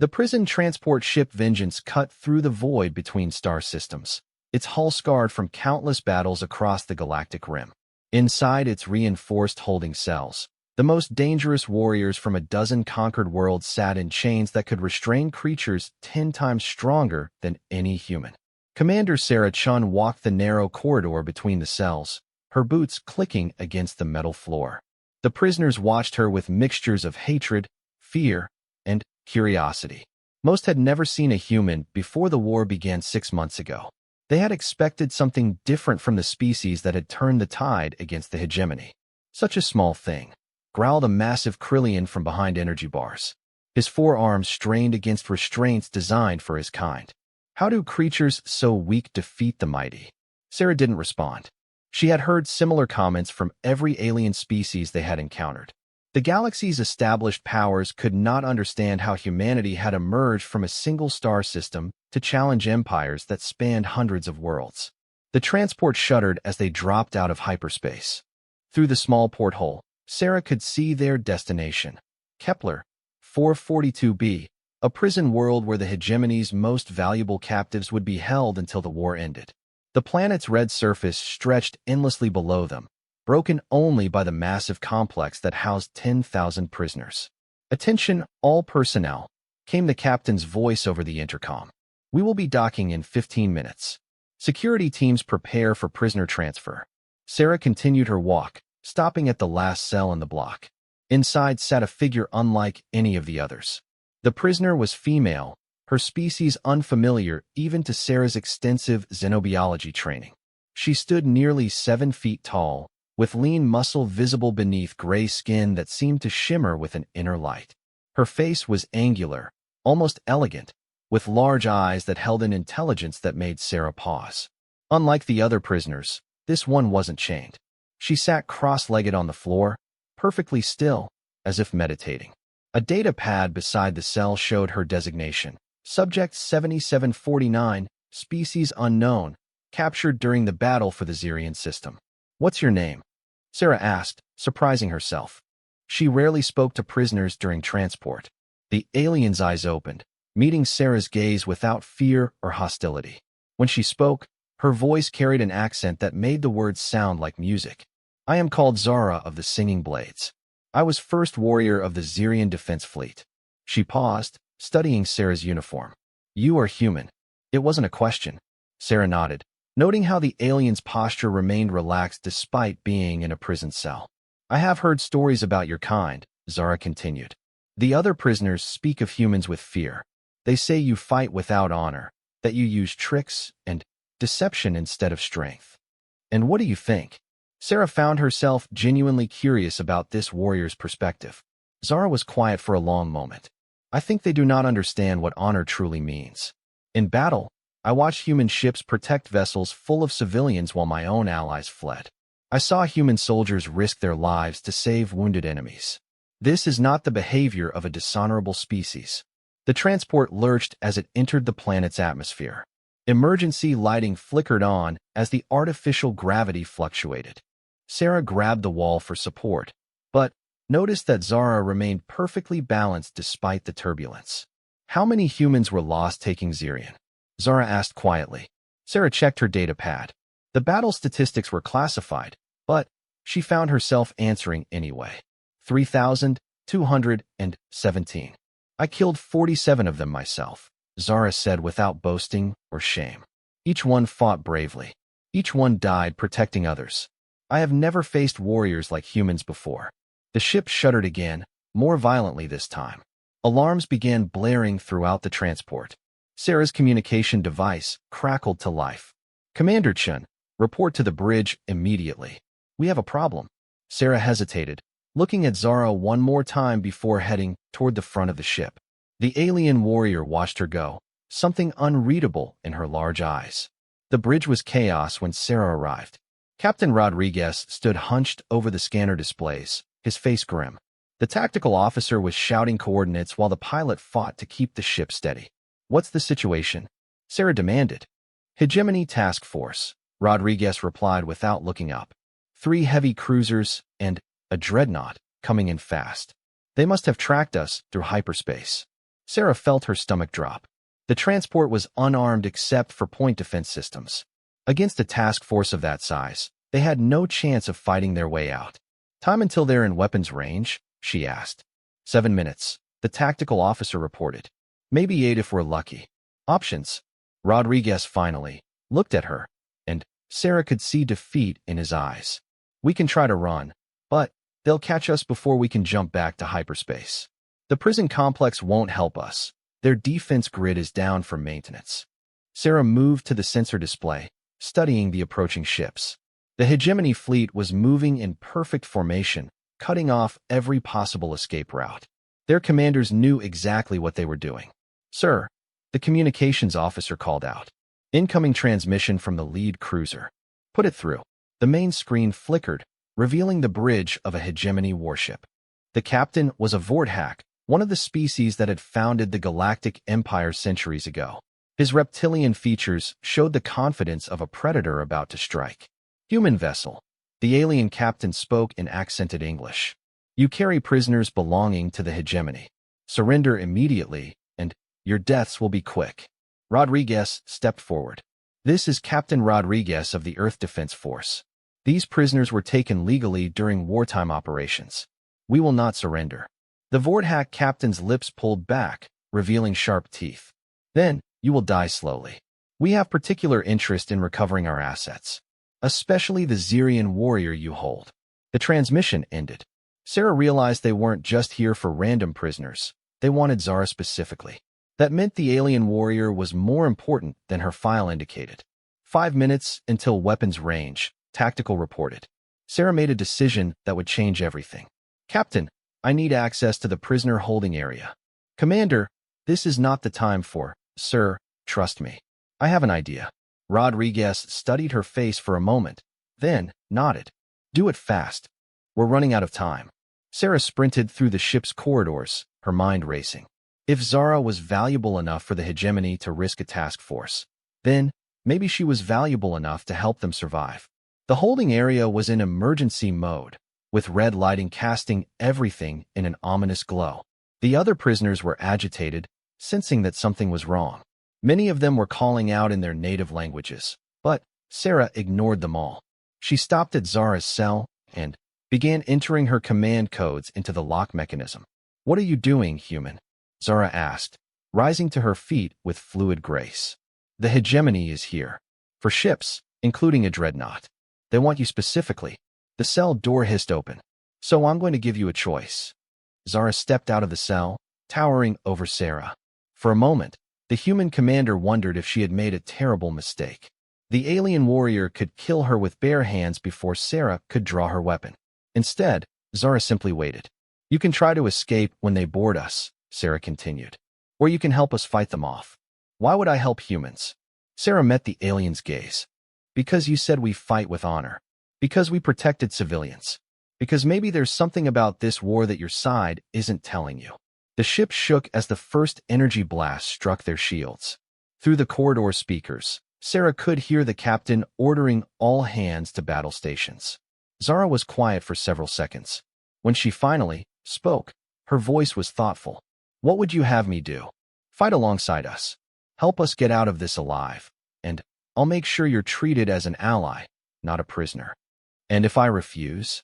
The prison transport ship Vengeance cut through the void between star systems, its hull scarred from countless battles across the galactic rim. Inside its reinforced holding cells, the most dangerous warriors from a dozen conquered worlds sat in chains that could restrain creatures 10 times stronger than any human. Commander Sarah Chun walked the narrow corridor between the cells, her boots clicking against the metal floor. The prisoners watched her with mixtures of hatred, fear, and curiosity. Most had never seen a human before the war began 6 months ago. They had expected something different from the species that had turned the tide against the hegemony. Such a small thing, growled a massive Krillian from behind energy bars. His forearms strained against restraints designed for his kind. How do creatures so weak defeat the mighty? Sarah didn't respond. She had heard similar comments from every alien species they had encountered. The galaxy's established powers could not understand how humanity had emerged from a single star system to challenge empires that spanned hundreds of worlds. The transport shuddered as they dropped out of hyperspace. Through the small porthole, Sarah could see their destination. Kepler 442b, a prison world where the hegemony's most valuable captives would be held until the war ended. The planet's red surface stretched endlessly below them, broken only by the massive complex that housed 10,000 prisoners. "Attention, all personnel," came the captain's voice over the intercom. "We will be docking in 15 minutes. Security teams prepare for prisoner transfer." Sarah continued her walk, stopping at the last cell in the block. Inside sat a figure unlike any of the others. The prisoner was female, her species unfamiliar even to Sarah's extensive xenobiology training. She stood nearly 7 feet tall, with lean muscle visible beneath gray skin that seemed to shimmer with an inner light. Her face was angular, almost elegant, with large eyes that held an intelligence that made Sarah pause. Unlike the other prisoners, this one wasn't chained. She sat cross-legged on the floor, perfectly still, as if meditating. A data pad beside the cell showed her designation: Subject 7749, Species Unknown, captured during the battle for the Xerian system. "What's your name?" Sarah asked, surprising herself. She rarely spoke to prisoners during transport. The alien's eyes opened, meeting Sarah's gaze without fear or hostility. When she spoke, her voice carried an accent that made the words sound like music. "I am called Zara of the Singing Blades. I was first warrior of the Xerian Defense Fleet." She paused, studying Sarah's uniform. "You are human." It wasn't a question. Sarah nodded, noting how the alien's posture remained relaxed despite being in a prison cell. "I have heard stories about your kind," Zara continued. "The other prisoners speak of humans with fear. They say you fight without honor, that you use tricks and deception instead of strength. And what do you think?" Sarah found herself genuinely curious about this warrior's perspective. Zara was quiet for a long moment. "I think they do not understand what honor truly means. In battle, I watched human ships protect vessels full of civilians while my own allies fled. I saw human soldiers risk their lives to save wounded enemies. This is not the behavior of a dishonorable species." The transport lurched as it entered the planet's atmosphere. Emergency lighting flickered on as the artificial gravity fluctuated. Sarah grabbed the wall for support, but noticed that Zara remained perfectly balanced despite the turbulence. "How many humans were lost taking Xerian?" Zara asked quietly. Sarah checked her data pad. The battle statistics were classified, but she found herself answering anyway. 3,217. "I killed 47 of them myself," Zara said without boasting or shame. "Each one fought bravely. Each one died protecting others. I have never faced warriors like humans before." The ship shuddered again, more violently this time. Alarms began blaring throughout the transport. Sarah's communication device crackled to life. "Commander Chun, report to the bridge immediately. We have a problem." Sarah hesitated, looking at Zara one more time before heading toward the front of the ship. The alien warrior watched her go, something unreadable in her large eyes. The bridge was chaos when Sarah arrived. Captain Rodriguez stood hunched over the scanner displays, his face grim. The tactical officer was shouting coordinates while the pilot fought to keep the ship steady. "What's the situation?" Sarah demanded. "Hegemony Task Force," Rodriguez replied without looking up. 3 heavy cruisers and a dreadnought coming in fast. They must have tracked us through hyperspace." Sarah felt her stomach drop. The transport was unarmed except for point defense systems. Against a task force of that size, they had no chance of fighting their way out. Time until they're in weapons range? She asked. 7 minutes, the tactical officer reported. Maybe 8 if we're lucky. Options. Rodriguez finally looked at her, and Sarah could see defeat in his eyes. We can try to run, but they'll catch us before we can jump back to hyperspace. The prison complex won't help us. Their defense grid is down for maintenance. Sarah moved to the sensor display, studying the approaching ships. The hegemony fleet was moving in perfect formation, cutting off every possible escape route. Their commanders knew exactly what they were doing. Sir, the communications officer called out. Incoming transmission from the lead cruiser. Put it through. The main screen flickered, revealing the bridge of a hegemony warship. The captain was a Vorthak, one of the species that had founded the Galactic Empire centuries ago. His reptilian features showed the confidence of a predator about to strike. Human vessel. The alien captain spoke in accented English. You carry prisoners belonging to the hegemony. Surrender immediately, and your deaths will be quick. Rodriguez stepped forward. This is Captain Rodriguez of the Earth Defense Force. These prisoners were taken legally during wartime operations. We will not surrender. The Vorthak captain's lips pulled back, revealing sharp teeth. Then, you will die slowly. We have particular interest in recovering our assets, especially the Xerian warrior you hold. The transmission ended. Sarah realized they weren't just here for random prisoners. They wanted Zara specifically. That meant the alien warrior was more important than her file indicated. 5 minutes until weapons range, tactical reported. Sarah made a decision that would change everything. Captain, I need access to the prisoner holding area. Commander, this is not the time for, sir, trust me. I have an idea. Rodriguez studied her face for a moment, then nodded. Do it fast. We're running out of time. Sarah sprinted through the ship's corridors, her mind racing. If Zara was valuable enough for the hegemony to risk a task force, then maybe she was valuable enough to help them survive. The holding area was in emergency mode, with red lighting casting everything in an ominous glow. The other prisoners were agitated, sensing that something was wrong. Many of them were calling out in their native languages, but Sarah ignored them all. She stopped at Zara's cell and began entering her command codes into the lock mechanism. What are you doing, human? Zara asked, rising to her feet with fluid grace. The hegemony is here. For ships, including a dreadnought. They want you specifically. The cell door hissed open. So I'm going to give you a choice. Zara stepped out of the cell, towering over Sarah. For a moment, the human commander wondered if she had made a terrible mistake. The alien warrior could kill her with bare hands before Sarah could draw her weapon. Instead, Zara simply waited. You can try to escape when they board us, Sarah continued. Or you can help us fight them off. Why would I help humans? Sarah met the alien's gaze. Because you said we fight with honor. Because we protected civilians. Because maybe there's something about this war that your side isn't telling you. The ship shook as the first energy blast struck their shields. Through the corridor speakers, Sarah could hear the captain ordering all hands to battle stations. Zara was quiet for several seconds. When she finally spoke, her voice was thoughtful. What would you have me do? Fight alongside us. Help us get out of this alive. And I'll make sure you're treated as an ally, not a prisoner. And if I refuse?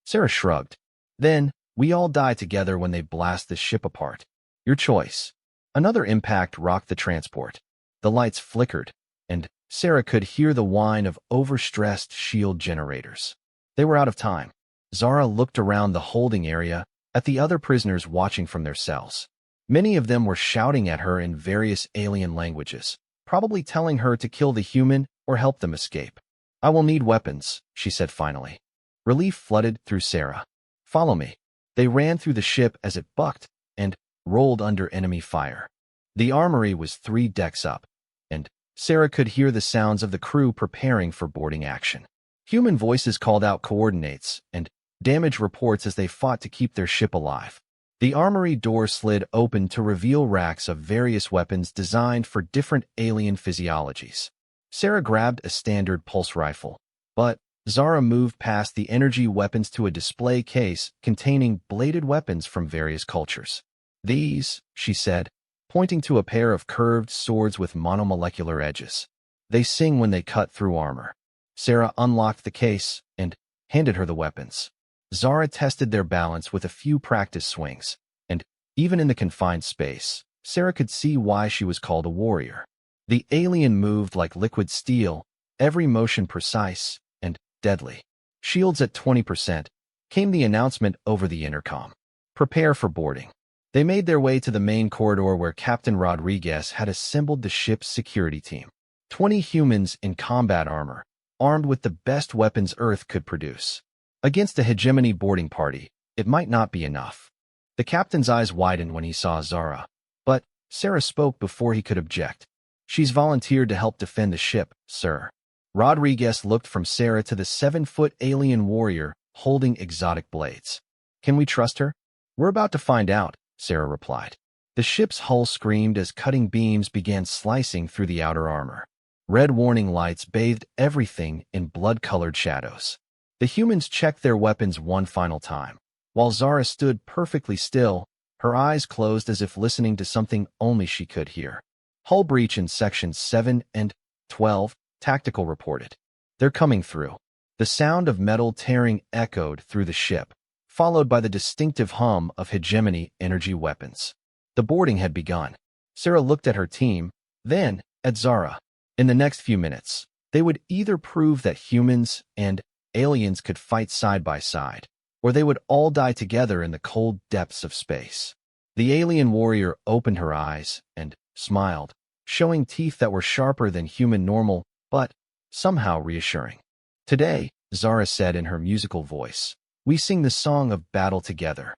Sarah shrugged. Then, we all die together when they blast the ship apart. Your choice. Another impact rocked the transport. The lights flickered, and Sarah could hear the whine of overstressed shield generators. They were out of time. Zara looked around the holding area at the other prisoners watching from their cells. Many of them were shouting at her in various alien languages, probably telling her to kill the human or help them escape. I will need weapons, she said finally. Relief flooded through Sarah. Follow me. They ran through the ship as it bucked and rolled under enemy fire. The armory was 3 decks up, and Sarah could hear the sounds of the crew preparing for boarding action. Human voices called out coordinates and damage reports as they fought to keep their ship alive. The armory door slid open to reveal racks of various weapons designed for different alien physiologies. Sarah grabbed a standard pulse rifle, but Zara moved past the energy weapons to a display case containing bladed weapons from various cultures. These, she said, pointing to a pair of curved swords with monomolecular edges. They sing when they cut through armor. Sarah unlocked the case and handed her the weapons. Zara tested their balance with a few practice swings, and even in the confined space, Sarah could see why she was called a warrior. The alien moved like liquid steel, every motion precise and deadly. Shields at 20%, came the announcement over the intercom. Prepare for boarding. They made their way to the main corridor where Captain Rodriguez had assembled the ship's security team. 20 humans in combat armor, armed with the best weapons Earth could produce. Against a hegemony boarding party, it might not be enough. The captain's eyes widened when he saw Zara, but Sarah spoke before he could object. She's volunteered to help defend the ship, sir. Rodriguez looked from Sarah to the 7-foot alien warrior holding exotic blades. Can we trust her? We're about to find out, Sarah replied. The ship's hull screamed as cutting beams began slicing through the outer armor. Red warning lights bathed everything in blood-colored shadows. The humans checked their weapons one final time, while Zara stood perfectly still, her eyes closed as if listening to something only she could hear. Hull breach in sections 7 and 12, Tactical reported. They're coming through. The sound of metal tearing echoed through the ship, followed by the distinctive hum of hegemony energy weapons. The boarding had begun. Sarah looked at her team, then at Zara. In the next few minutes, they would either prove that humans and aliens could fight side by side, or they would all die together in the cold depths of space. The alien warrior opened her eyes and smiled, showing teeth that were sharper than human normal, but somehow reassuring. Today, Zara said in her musical voice, we sing the song of battle together.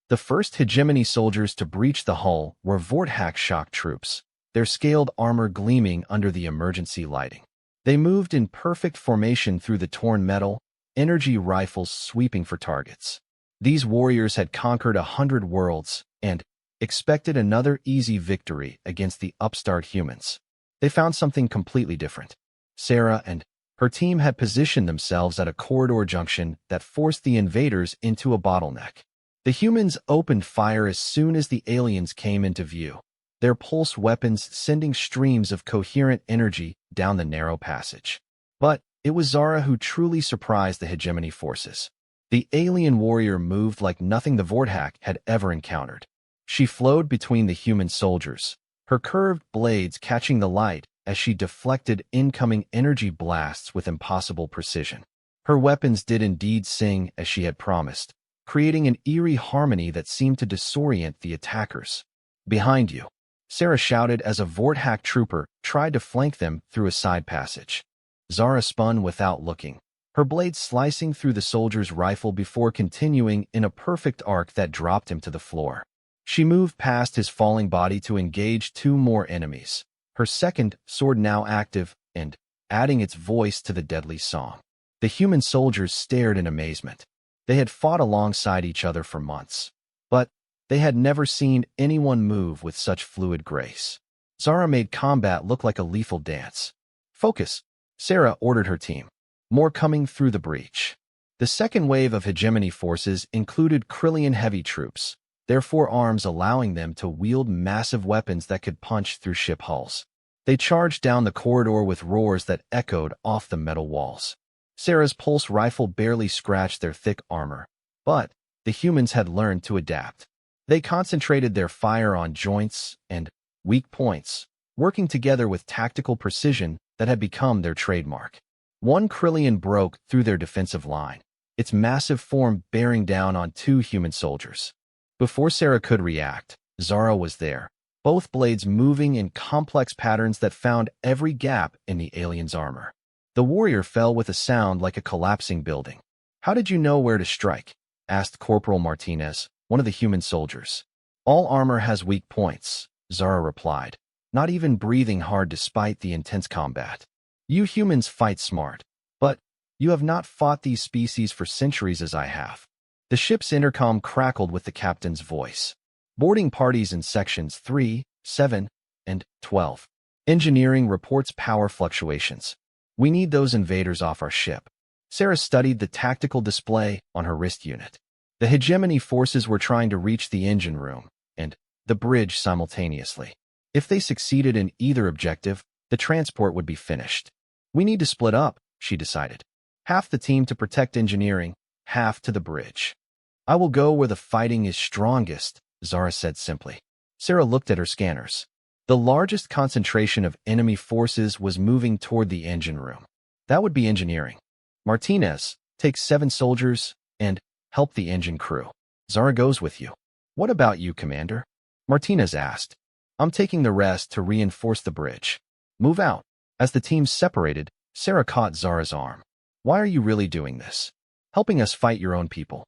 The first hegemony soldiers to breach the hull were Vorthack shock troops, their scaled armor gleaming under the emergency lighting. They moved in perfect formation through the torn metal, energy rifles sweeping for targets. These warriors had conquered 100 worlds and expected another easy victory against the upstart humans. They found something completely different. Sarah and her team had positioned themselves at a corridor junction that forced the invaders into a bottleneck. The humans opened fire as soon as the aliens came into view, their pulse weapons sending streams of coherent energy down the narrow passage. But it was Zara who truly surprised the hegemony forces. The alien warrior moved like nothing the Vorthack had ever encountered. She flowed between the human soldiers, her curved blades catching the light as she deflected incoming energy blasts with impossible precision. Her weapons did indeed sing as she had promised, creating an eerie harmony that seemed to disorient the attackers. Behind you, Sarah shouted as a Vorthack trooper tried to flank them through a side passage. Zara spun without looking, her blade slicing through the soldier's rifle before continuing in a perfect arc that dropped him to the floor. She moved past his falling body to engage 2 more enemies, her second sword now active and adding its voice to the deadly song. The human soldiers stared in amazement. They had fought alongside each other for months, but they had never seen anyone move with such fluid grace. Zara made combat look like a lethal dance. Focus, Sarah ordered her team. More coming through the breach. The second wave of hegemony forces included Krillian heavy troops, their 4 arms allowing them to wield massive weapons that could punch through ship hulls. They charged down the corridor with roars that echoed off the metal walls. Sarah's pulse rifle barely scratched their thick armor, but the humans had learned to adapt. They concentrated their fire on joints and weak points, working together with tactical precision that had become their trademark. One Krillian broke through their defensive line, its massive form bearing down on 2 human soldiers. Before Sarah could react, Zara was there, both blades moving in complex patterns that found every gap in the alien's armor. The warrior fell with a sound like a collapsing building. How did you know where to strike? Asked Corporal Martinez, one of the human soldiers. All armor has weak points, Zara replied, not even breathing hard despite the intense combat. You humans fight smart, but you have not fought these species for centuries as I have. The ship's intercom crackled with the captain's voice. Boarding parties in sections 3, 7, and 12. Engineering reports power fluctuations. We need those invaders off our ship. Sarah studied the tactical display on her wrist unit. The hegemony forces were trying to reach the engine room and the bridge simultaneously. If they succeeded in either objective, the transport would be finished. We need to split up, she decided. Half the team to protect engineering, half to the bridge. I will go where the fighting is strongest, Zara said simply. Sarah looked at her scanners. The largest concentration of enemy forces was moving toward the engine room. That would be engineering. Martinez, take 7 soldiers and help the engine crew. Zara goes with you. What about you, Commander? Martinez asked. I'm taking the rest to reinforce the bridge. Move out. As the teams separated, Sarah caught Zara's arm. Why are you really doing this? Helping us fight your own people.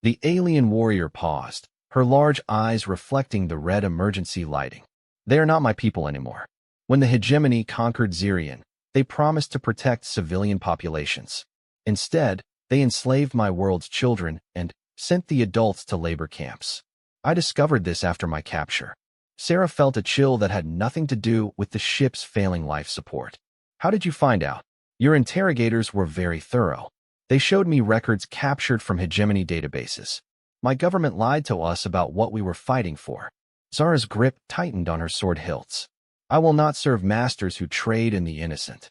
The alien warrior paused, her large eyes reflecting the red emergency lighting. They are not my people anymore. When the hegemony conquered Zirian, they promised to protect civilian populations. Instead, they enslaved my world's children and sent the adults to labor camps. I discovered this after my capture. Sarah felt a chill that had nothing to do with the ship's failing life support. How did you find out? Your interrogators were very thorough. They showed me records captured from hegemony databases. My government lied to us about what we were fighting for. Zara's grip tightened on her sword hilts. I will not serve masters who trade in the innocent.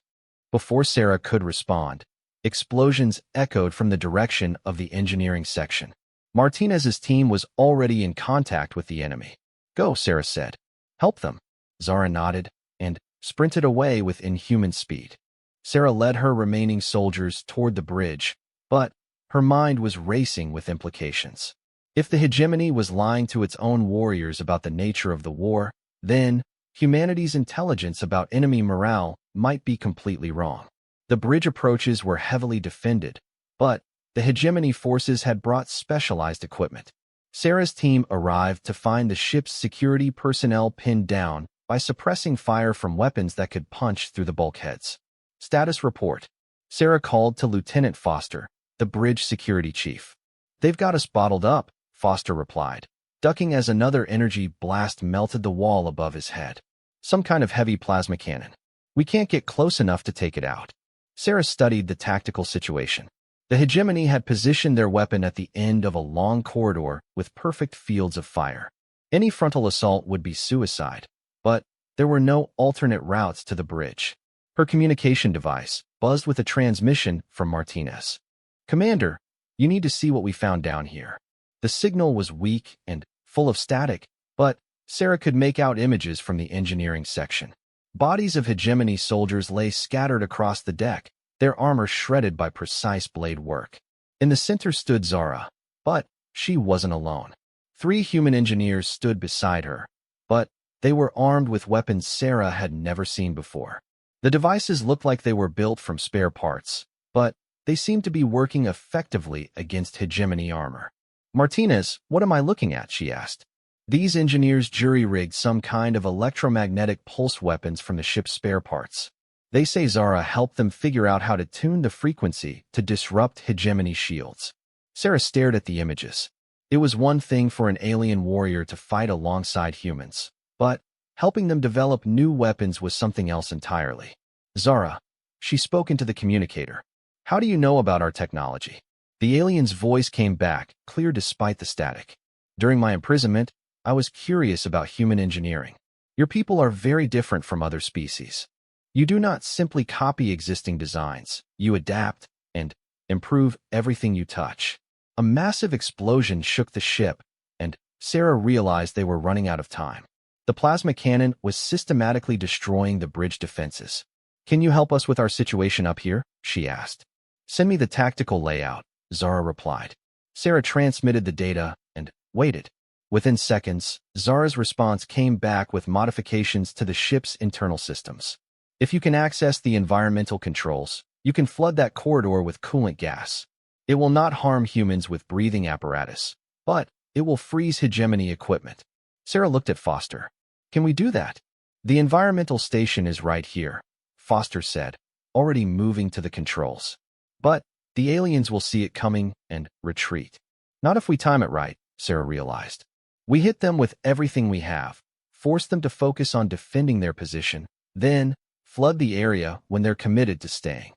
Before Sarah could respond, explosions echoed from the direction of the engineering section. Martinez's team was already in contact with the enemy. Go, Sarah said. Help them. Zara nodded and sprinted away with inhuman speed. Sarah led her remaining soldiers toward the bridge, but her mind was racing with implications. If the hegemony was lying to its own warriors about the nature of the war, then humanity's intelligence about enemy morale might be completely wrong. The bridge approaches were heavily defended, but the hegemony forces had brought specialized equipment. Sarah's team arrived to find the ship's security personnel pinned down by suppressing fire from weapons that could punch through the bulkheads. Status report. Sarah called to Lieutenant Foster, the bridge security chief. They've got us bottled up, Foster replied, ducking as another energy blast melted the wall above his head. Some kind of heavy plasma cannon. We can't get close enough to take it out. Sarah studied the tactical situation. The hegemony had positioned their weapon at the end of a long corridor with perfect fields of fire. Any frontal assault would be suicide, but there were no alternate routes to the bridge. Her communication device buzzed with a transmission from Martinez. Commander, you need to see what we found down here. The signal was weak and full of static, but Sarah could make out images from the engineering section. Bodies of hegemony soldiers lay scattered across the deck, their armor shredded by precise blade work. In the center stood Zara, but she wasn't alone. 3 human engineers stood beside her, but they were armed with weapons Sarah had never seen before. The devices looked like they were built from spare parts, but they seemed to be working effectively against hegemony armor. Martinez, what am I looking at? She asked. These engineers jury-rigged some kind of electromagnetic pulse weapons from the ship's spare parts. They say Zara helped them figure out how to tune the frequency to disrupt hegemony shields. Sarah stared at the images. It was one thing for an alien warrior to fight alongside humans, but helping them develop new weapons was something else entirely. Zara, she spoke into the communicator. How do you know about our technology? The alien's voice came back, clear despite the static. During my imprisonment, I was curious about human engineering. Your people are very different from other species. You do not simply copy existing designs. You adapt and improve everything you touch. A massive explosion shook the ship, and Sarah realized they were running out of time. The plasma cannon was systematically destroying the bridge defenses. Can you help us with our situation up here? She asked. Send me the tactical layout, Zara replied. Sarah transmitted the data and waited. Within seconds, Zara's response came back with modifications to the ship's internal systems. If you can access the environmental controls, you can flood that corridor with coolant gas. It will not harm humans with breathing apparatus, but it will freeze hegemony equipment. Sarah looked at Foster. Can we do that? The environmental station is right here, Foster said, already moving to the controls. But the aliens will see it coming and retreat. Not if we time it right, Sarah realized. We hit them with everything we have, force them to focus on defending their position, then flood the area when they're committed to staying.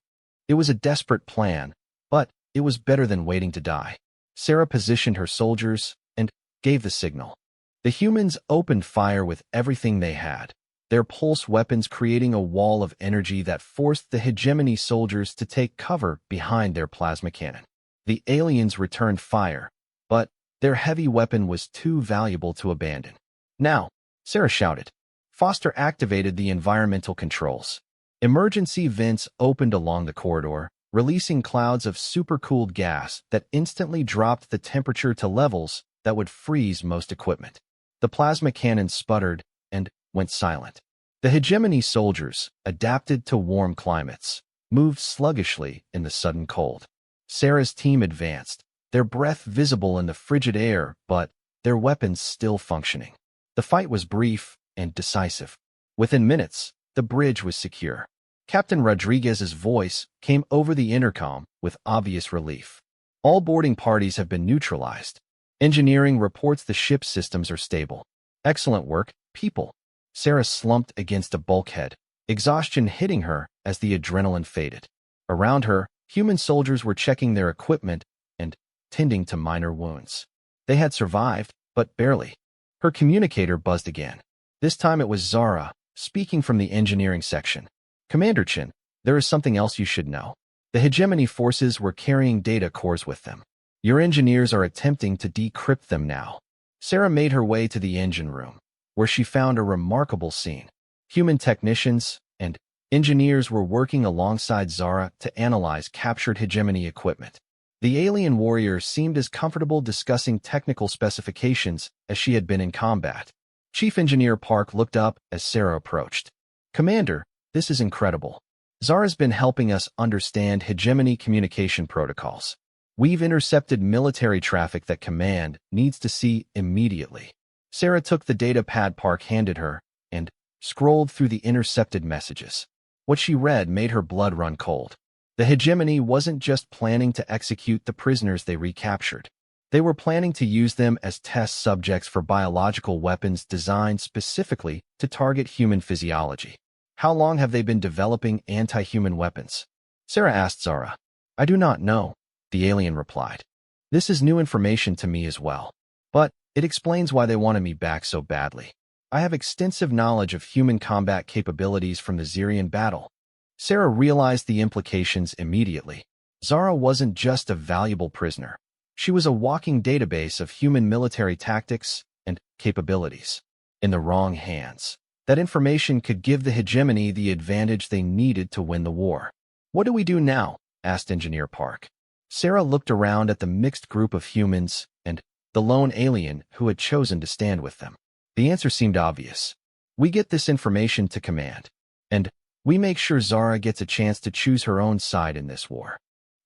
It was a desperate plan, but it was better than waiting to die. Sarah positioned her soldiers and gave the signal. The humans opened fire with everything they had, their pulse weapons creating a wall of energy that forced the hegemony soldiers to take cover behind their plasma cannon. The aliens returned fire, but their heavy weapon was too valuable to abandon. Now, Sarah shouted. Foster activated the environmental controls. Emergency vents opened along the corridor, releasing clouds of supercooled gas that instantly dropped the temperature to levels that would freeze most equipment. The plasma cannon sputtered and went silent. The hegemony soldiers, adapted to warm climates, moved sluggishly in the sudden cold. Sarah's team advanced, their breath visible in the frigid air, but their weapons still functioning. The fight was brief and decisive. Within minutes, the bridge was secure. Captain Rodriguez's voice came over the intercom with obvious relief. All boarding parties have been neutralized. Engineering reports the ship's systems are stable. Excellent work, people. Sarah slumped against a bulkhead, exhaustion hitting her as the adrenaline faded. Around her, human soldiers were checking their equipment and tending to minor wounds. They had survived, but barely. Her communicator buzzed again. This time it was Zara, speaking from the engineering section. Commander Chin, there is something else you should know. The hegemony forces were carrying data cores with them. Your engineers are attempting to decrypt them now. Sarah made her way to the engine room, where she found a remarkable scene. Human technicians and engineers were working alongside Zara to analyze captured hegemony equipment. The alien warrior seemed as comfortable discussing technical specifications as she had been in combat. Chief Engineer Park looked up as Sarah approached. Commander, this is incredible. Zara's been helping us understand hegemony communication protocols. We've intercepted military traffic that Command needs to see immediately. Sarah took the data pad Park handed her and scrolled through the intercepted messages. What she read made her blood run cold. The hegemony wasn't just planning to execute the prisoners they recaptured. They were planning to use them as test subjects for biological weapons designed specifically to target human physiology. How long have they been developing anti-human weapons? Sarah asked Zara. I do not know, the alien replied. This is new information to me as well. But it explains why they wanted me back so badly. I have extensive knowledge of human combat capabilities from the Zirian battle. Sarah realized the implications immediately. Zara wasn't just a valuable prisoner. She was a walking database of human military tactics and capabilities. In the wrong hands, that information could give the hegemony the advantage they needed to win the war. What do we do now? Asked Engineer Park. Sarah looked around at the mixed group of humans and the lone alien who had chosen to stand with them. The answer seemed obvious. We get this information to Command, and we make sure Zara gets a chance to choose her own side in this war.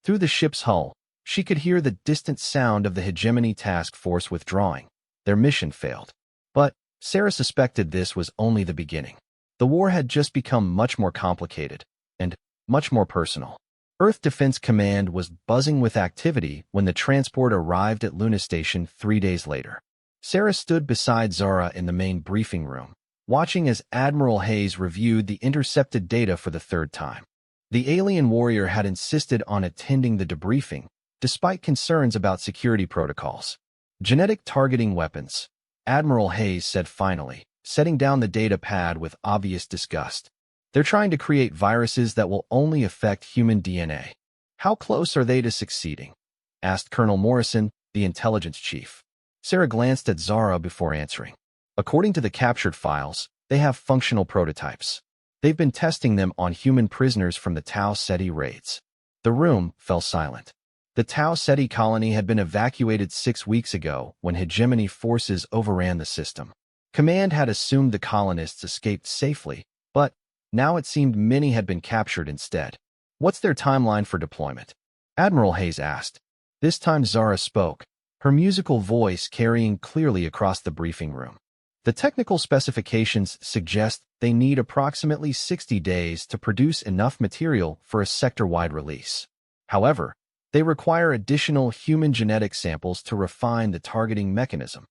Through the ship's hull, she could hear the distant sound of the hegemony task force withdrawing. Their mission failed. But Sarah suspected this was only the beginning. The war had just become much more complicated and much more personal. Earth Defense Command was buzzing with activity when the transport arrived at Luna Station 3 days later. Sarah stood beside Zara in the main briefing room, watching as Admiral Hayes reviewed the intercepted data for the third time. The alien warrior had insisted on attending the debriefing, despite concerns about security protocols. Genetic targeting weapons, Admiral Hayes said finally, setting down the data pad with obvious disgust. They're trying to create viruses that will only affect human DNA. How close are they to succeeding? Asked Colonel Morrison, the intelligence chief. Sarah glanced at Zara before answering. According to the captured files, they have functional prototypes. They've been testing them on human prisoners from the Tau Ceti raids. The room fell silent. The Tau Ceti colony had been evacuated 6 weeks ago when hegemony forces overran the system. Command had assumed the colonists escaped safely, but now it seemed many had been captured instead. What's their timeline for deployment? Admiral Hayes asked. This time Zara spoke, her musical voice carrying clearly across the briefing room. The technical specifications suggest they need approximately 60 days to produce enough material for a sector-wide release. However, they require additional human genetic samples to refine the targeting mechanism.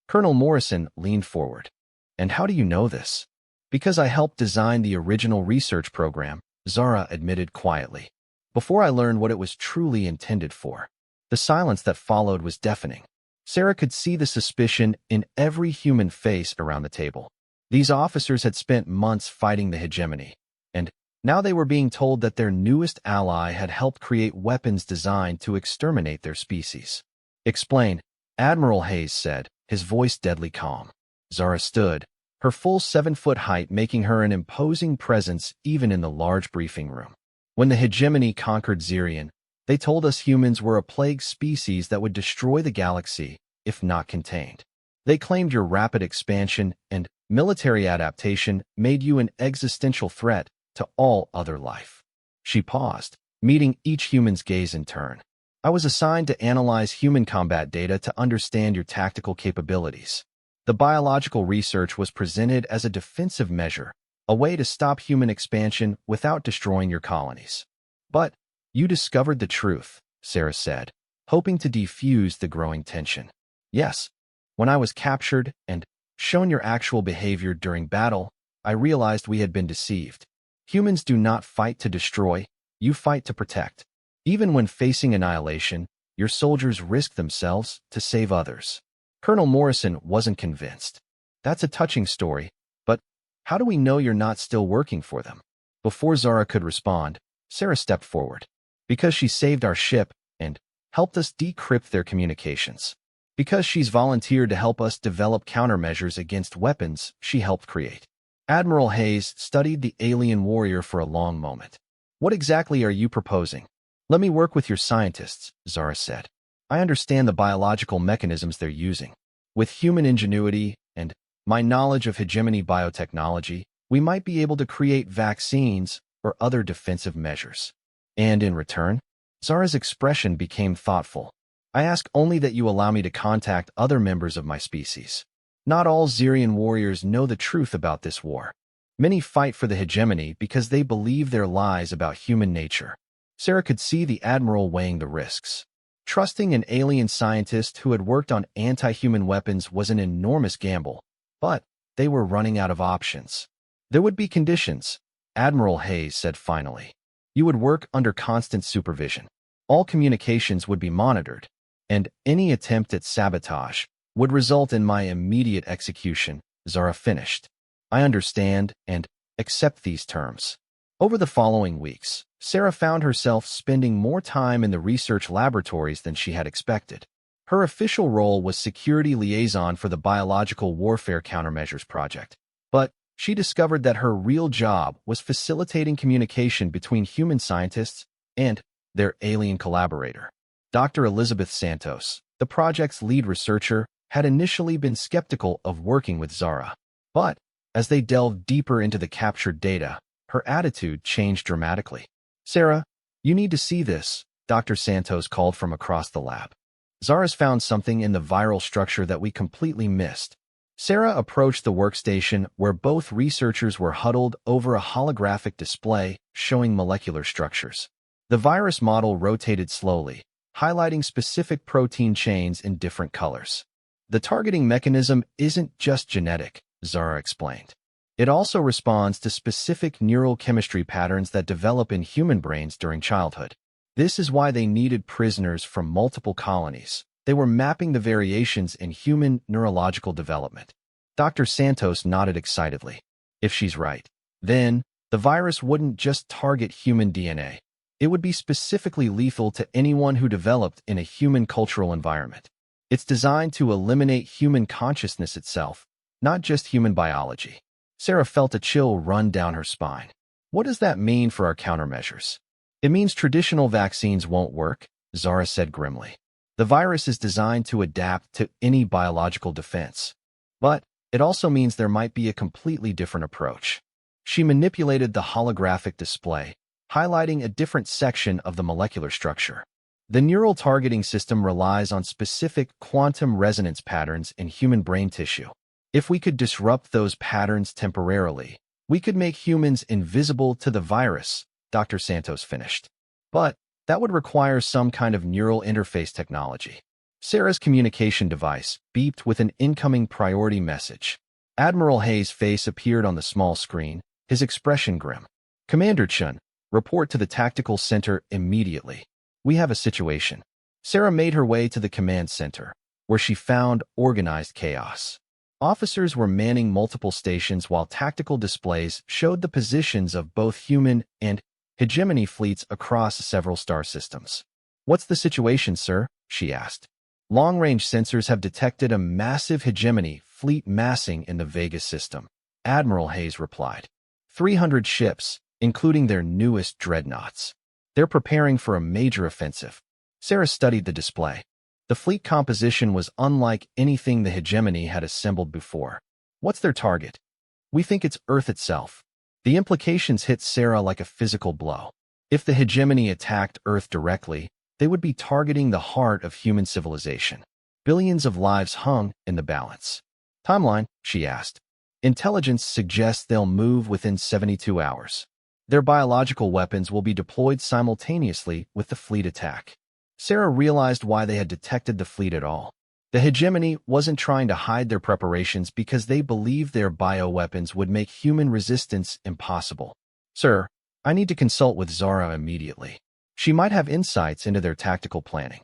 Colonel Morrison leaned forward. And how do you know this? Because I helped design the original research program, Zara admitted quietly. Before I learned what it was truly intended for. The silence that followed was deafening. Sarah could see the suspicion in every human face around the table. These officers had spent months fighting the hegemony, and now they were being told that their newest ally had helped create weapons designed to exterminate their species. "Explain," Admiral Hayes said, his voice deadly calm. Zara stood, her full 7-foot height making her an imposing presence even in the large briefing room. "When the hegemony conquered Zirion, they told us humans were a plague species that would destroy the galaxy if not contained. They claimed your rapid expansion and military adaptation made you an existential threat to all other life." She paused, meeting each human's gaze in turn. "I was assigned to analyze human combat data to understand your tactical capabilities. The biological research was presented as a defensive measure, a way to stop human expansion without destroying your colonies. But you discovered the truth," Sarah said, hoping to defuse the growing tension. "Yes. When I was captured and shown your actual behavior during battle, I realized we had been deceived. Humans do not fight to destroy, you fight to protect. Even when facing annihilation, your soldiers risk themselves to save others." Colonel Morrison wasn't convinced. "That's a touching story, but how do we know you're not still working for them?" Before Zara could respond, Sarah stepped forward. "Because she saved our ship and helped us decrypt their communications. Because she's volunteered to help us develop countermeasures against weapons she helped create." Admiral Hayes studied the alien warrior for a long moment. "What exactly are you proposing?" "Let me work with your scientists," Zara said. "I understand the biological mechanisms they're using. With human ingenuity and my knowledge of hegemony biotechnology, we might be able to create vaccines or other defensive measures." "And in return?" Zara's expression became thoughtful. "I ask only that you allow me to contact other members of my species. Not all Zirion warriors know the truth about this war. Many fight for the hegemony because they believe their lies about human nature." Sarah could see the Admiral weighing the risks. Trusting an alien scientist who had worked on anti-human weapons was an enormous gamble, but they were running out of options. "There would be conditions," Admiral Hayes said finally. "You would work under constant supervision. All communications would be monitored, and any attempt at sabotage would result in my immediate execution," Zara finished. "I understand and accept these terms." Over the following weeks, Sarah found herself spending more time in the research laboratories than she had expected. Her official role was security liaison for the Biological Warfare Countermeasures Project, but she discovered that her real job was facilitating communication between human scientists and their alien collaborator. Dr. Elizabeth Santos, the project's lead researcher, had initially been skeptical of working with Zara, but as they delved deeper into the captured data, her attitude changed dramatically. "Sarah, you need to see this," Dr. Santos called from across the lab. "Zara's found something in the viral structure that we completely missed." Sarah approached the workstation where both researchers were huddled over a holographic display showing molecular structures. The virus model rotated slowly, highlighting specific protein chains in different colors. "The targeting mechanism isn't just genetic," Zara explained. "It also responds to specific neural chemistry patterns that develop in human brains during childhood. This is why they needed prisoners from multiple colonies. They were mapping the variations in human neurological development." Dr. Santos nodded excitedly. "If she's right, then the virus wouldn't just target human DNA. It would be specifically lethal to anyone who developed in a human cultural environment. It's designed to eliminate human consciousness itself, not just human biology." Sarah felt a chill run down her spine. "What does that mean for our countermeasures?" "It means traditional vaccines won't work," Zara said grimly. "The virus is designed to adapt to any biological defense. But it also means there might be a completely different approach." She manipulated the holographic display, highlighting a different section of the molecular structure. "The neural targeting system relies on specific quantum resonance patterns in human brain tissue. If we could disrupt those patterns temporarily, we could make humans invisible to the virus," Dr. Santos finished. "But that would require some kind of neural interface technology." Sarah's communication device beeped with an incoming priority message. Admiral Hayes' face appeared on the small screen, his expression grim. "Commander Chun, report to the tactical center immediately. We have a situation." Sarah made her way to the command center, where she found organized chaos. Officers were manning multiple stations while tactical displays showed the positions of both human and hegemony fleets across several star systems. "What's the situation, sir?" she asked. "Long-range sensors have detected a massive hegemony fleet massing in the Vega system," Admiral Hayes replied. 300 ships, including their newest dreadnoughts. They're preparing for a major offensive. Sarah studied the display. The fleet composition was unlike anything the hegemony had assembled before. "What's their target?" "We think it's Earth itself." The implications hit Sarah like a physical blow. If the hegemony attacked Earth directly, they would be targeting the heart of human civilization. Billions of lives hung in the balance. "Timeline?" she asked. "Intelligence suggests they'll move within 72 hours. Their biological weapons will be deployed simultaneously with the fleet attack." Sarah realized why they had detected the fleet at all. The hegemony wasn't trying to hide their preparations because they believed their bioweapons would make human resistance impossible. "Sir, I need to consult with Zara immediately. She might have insights into their tactical planning."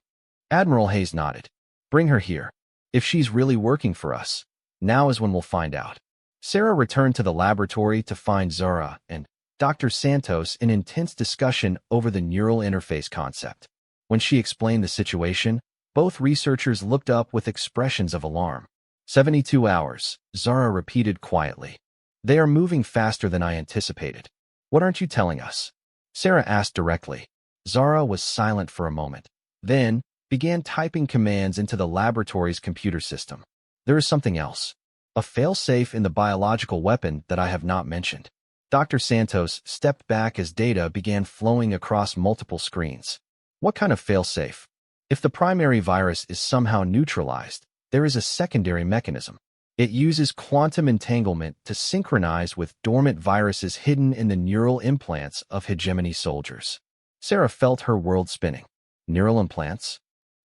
Admiral Hayes nodded. "Bring her here. If she's really working for us, now is when we'll find out." Sarah returned to the laboratory to find Zara and Dr. Santos in intense discussion over the neural interface concept. When she explained the situation, both researchers looked up with expressions of alarm. 72 hours, Zara repeated quietly. "They are moving faster than I anticipated. What aren't you telling us?" Sarah asked directly. Zara was silent for a moment, then began typing commands into the laboratory's computer system. "There is something else. A failsafe in the biological weapon that I have not mentioned." Dr. Santos stepped back as data began flowing across multiple screens. "What kind of failsafe?" "If the primary virus is somehow neutralized, there is a secondary mechanism. It uses quantum entanglement to synchronize with dormant viruses hidden in the neural implants of hegemony soldiers." Sarah felt her world spinning. Neural implants?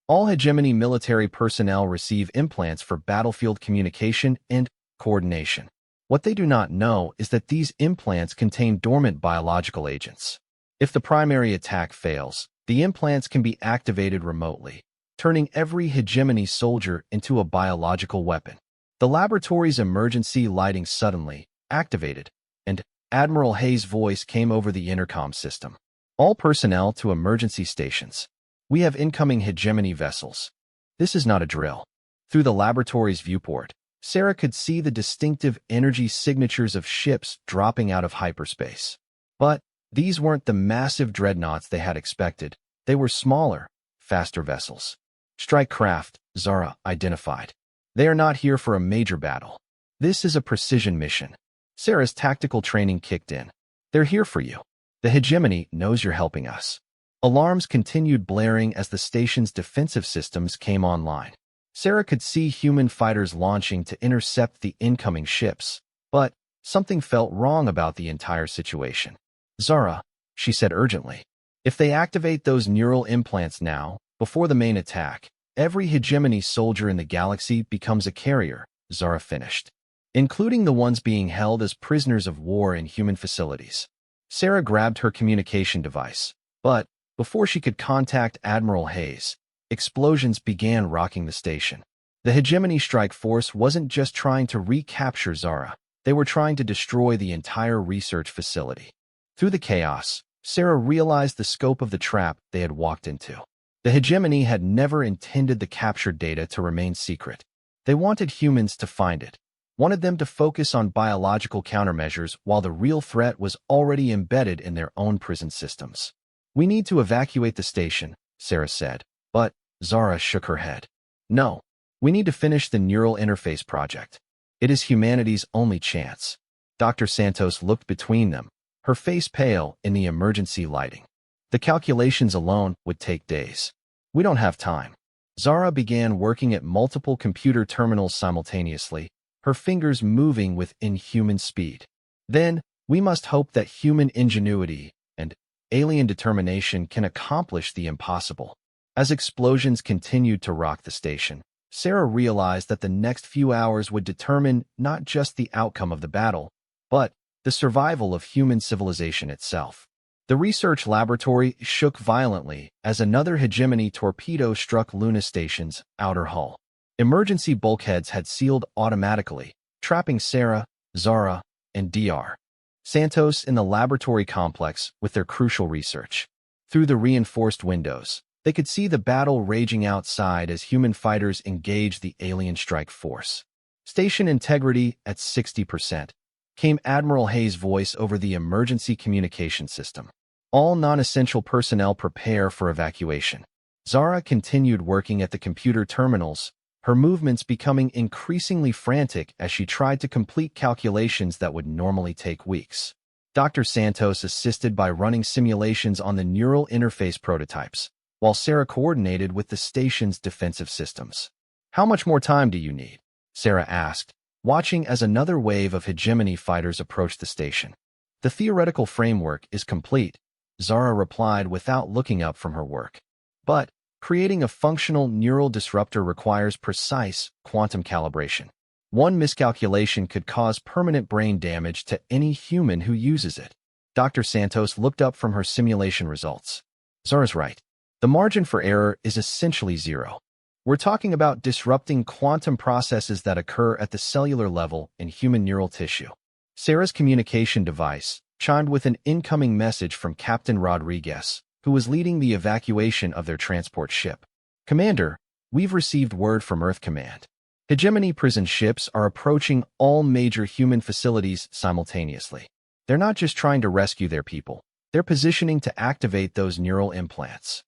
All hegemony military personnel receive implants for battlefield communication and coordination. What they do not know is that these implants contain dormant biological agents. If the primary attack fails, the implants can be activated remotely, turning every hegemony soldier into a biological weapon. The laboratory's emergency lighting suddenly activated, and Admiral Hayes' voice came over the intercom system. "All personnel to emergency stations. We have incoming hegemony vessels." This is not a drill. Through the laboratory's viewport, Sarah could see the distinctive energy signatures of ships dropping out of hyperspace. But these weren't the massive dreadnoughts they had expected. They were smaller, faster vessels. "Strike craft," Zara identified. "They are not here for a major battle. This is a precision mission." Sarah's tactical training kicked in. "They're here for you. The hegemony knows you're helping us." Alarms continued blaring as the station's defensive systems came online. Sarah could see human fighters launching to intercept the incoming ships, but something felt wrong about the entire situation. "Zara," she said urgently, "if they activate those neural implants now, before the main attack, every hegemony soldier in the galaxy becomes a carrier," Zara finished, "including the ones being held as prisoners of war in human facilities." Sarah grabbed her communication device, but before she could contact Admiral Hayes, explosions began rocking the station. The hegemony strike force wasn't just trying to recapture Zara, they were trying to destroy the entire research facility. Through the chaos, Sarah realized the scope of the trap they had walked into. The hegemony had never intended the captured data to remain secret. They wanted humans to find it, wanted them to focus on biological countermeasures while the real threat was already embedded in their own prison systems. "We need to evacuate the station," Sarah said, but Zara shook her head. "No, we need to finish the neural interface project. It is humanity's only chance." Dr. Santos looked between them, her face pale in the emergency lighting. "The calculations alone would take days. We don't have time." Zara began working at multiple computer terminals simultaneously, her fingers moving with inhuman speed. "Then, we must hope that human ingenuity and alien determination can accomplish the impossible." As explosions continued to rock the station, Sarah realized that the next few hours would determine not just the outcome of the battle, but the survival of human civilization itself. The research laboratory shook violently as another hegemony torpedo struck Luna Station's outer hull. Emergency bulkheads had sealed automatically, trapping Sarah, Zara, and Dr. Santos in the laboratory complex with their crucial research. Through the reinforced windows, they could see the battle raging outside as human fighters engaged the alien strike force. Station integrity at 60%. Came Admiral Hayes' voice over the emergency communication system. All non-essential personnel prepare for evacuation. Zara continued working at the computer terminals, her movements becoming increasingly frantic as she tried to complete calculations that would normally take weeks. Dr. Santos assisted by running simulations on the neural interface prototypes, while Sarah coordinated with the station's defensive systems. "How much more time do you need?" Sarah asked, watching as another wave of hegemony fighters approached the station. "The theoretical framework is complete," Zara replied without looking up from her work. "But creating a functional neural disruptor requires precise quantum calibration. One miscalculation could cause permanent brain damage to any human who uses it." Dr. Santos looked up from her simulation results. "Zara's right. The margin for error is essentially zero. We're talking about disrupting quantum processes that occur at the cellular level in human neural tissue." Sarah's communication device chimed with an incoming message from Captain Rodriguez, who was leading the evacuation of their transport ship. "Commander, we've received word from Earth Command. Hegemony prison ships are approaching all major human facilities simultaneously. They're not just trying to rescue their people. They're positioning to activate those neural implants."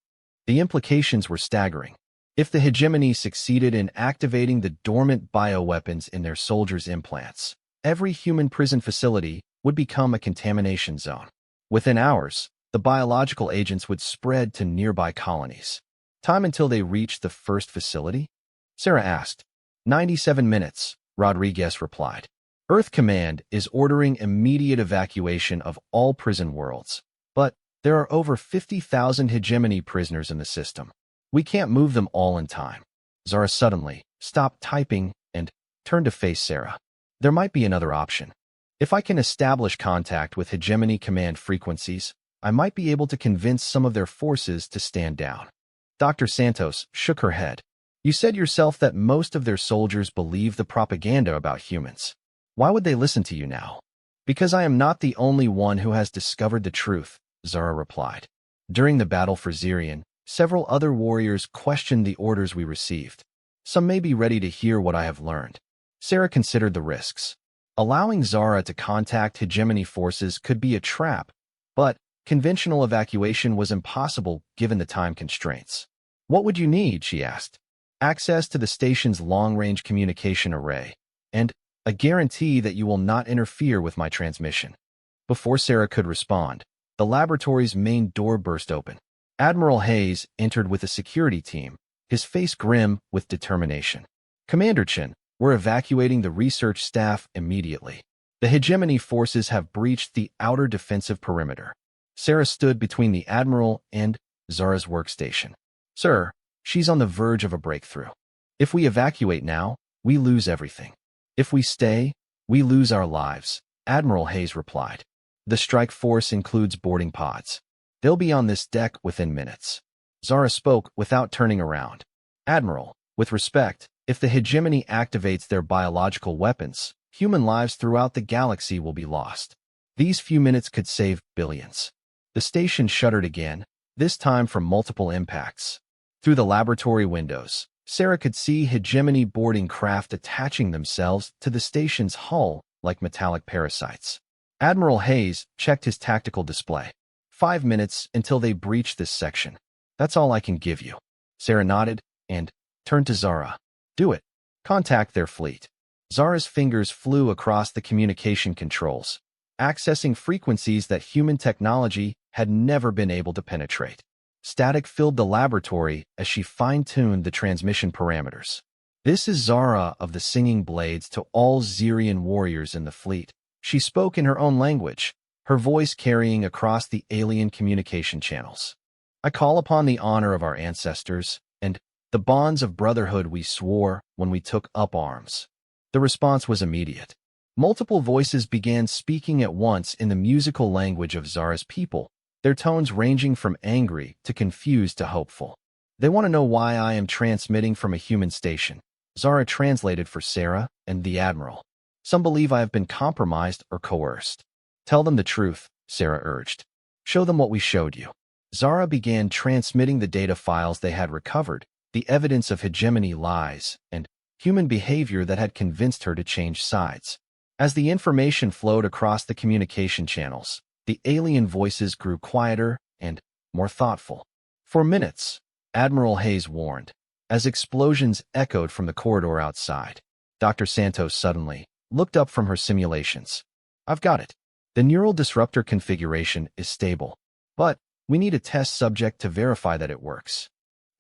The implications were staggering. If the hegemony succeeded in activating the dormant bioweapons in their soldiers' implants, every human prison facility would become a contamination zone. Within hours, the biological agents would spread to nearby colonies. "Time until they reach the first facility?" Sarah asked. 97 minutes, Rodriguez replied. "Earth Command is ordering immediate evacuation of all prison worlds, but there are over 50,000 hegemony prisoners in the system. We can't move them all in time." Zara suddenly stopped typing and turned to face Sarah. "There might be another option. If I can establish contact with hegemony command frequencies, I might be able to convince some of their forces to stand down." Dr. Santos shook her head. "You said yourself that most of their soldiers believe the propaganda about humans. Why would they listen to you now?" "Because I am not the only one who has discovered the truth," Zara replied. "During the battle for Zirian, several other warriors questioned the orders we received. Some may be ready to hear what I have learned." Sarah considered the risks. Allowing Zara to contact hegemony forces could be a trap, but conventional evacuation was impossible given the time constraints. "What would you need?" she asked. "Access to the station's long-range communication array, and a guarantee that you will not interfere with my transmission." Before Sarah could respond, the laboratory's main door burst open. Admiral Hayes entered with a security team, his face grim with determination. "Commander Chen, we're evacuating the research staff immediately. The hegemony forces have breached the outer defensive perimeter." Sarah stood between the Admiral and Zara's workstation. "Sir, she's on the verge of a breakthrough. If we evacuate now, we lose everything. If we stay, we lose our lives," Admiral Hayes replied. "The strike force includes boarding pods. They'll be on this deck within minutes." Zara spoke without turning around. "Admiral, with respect, if the hegemony activates their biological weapons, human lives throughout the galaxy will be lost. These few minutes could save billions." The station shuddered again, this time from multiple impacts. Through the laboratory windows, Sarah could see hegemony boarding craft attaching themselves to the station's hull like metallic parasites. Admiral Hayes checked his tactical display. 5 minutes until they breach this section. That's all I can give you." Sarah nodded and turned to Zara. "Do it. Contact their fleet." Zara's fingers flew across the communication controls, accessing frequencies that human technology had never been able to penetrate. Static filled the laboratory as she fine-tuned the transmission parameters. "This is Zara of the Singing Blades to all Zirian warriors in the fleet." She spoke in her own language, her voice carrying across the alien communication channels. "I call upon the honor of our ancestors and the bonds of brotherhood we swore when we took up arms." The response was immediate. Multiple voices began speaking at once in the musical language of Zara's people, their tones ranging from angry to confused to hopeful. "They want to know why I am transmitting from a human station. Zara translated for Sarah and the Admiral. Some believe I have been compromised or coerced. Tell them the truth, Sarah urged. Show them what we showed you. Zara began transmitting the data files they had recovered, the evidence of hegemony lies, and human behavior that had convinced her to change sides. As the information flowed across the communication channels, the alien voices grew quieter and more thoughtful. For minutes, Admiral Hayes warned. As explosions echoed from the corridor outside, Dr. Santos suddenly looked up from her simulations. I've got it. The neural disruptor configuration is stable, but we need a test subject to verify that it works.